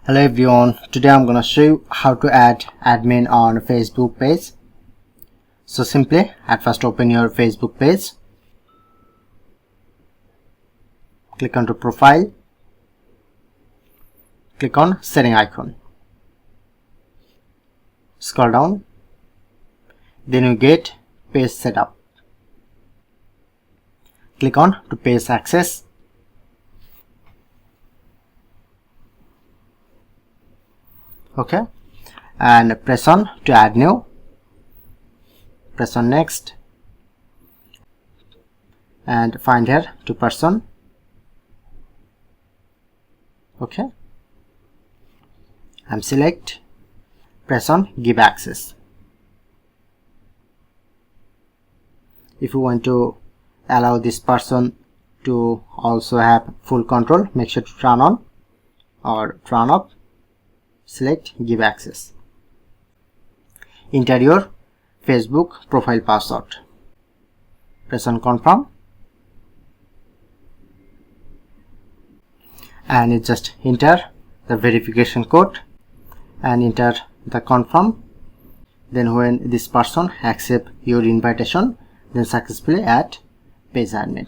Hello everyone, today I'm gonna show you how to add admin on a Facebook page. So simply at first open your Facebook page, click on to profile, click on setting icon, scroll down, then you get page setup, click on to page access, okay, and press on to add new, press on next and find here to person, okay, and select, press on give access. If you want to allow this person to also have full control, make sure to turn on or turn off, select give access. Enter your Facebook profile password, press on confirm and you just enter the verification code and enter the confirm. Then when this person accept your invitation, then successfully add page admin.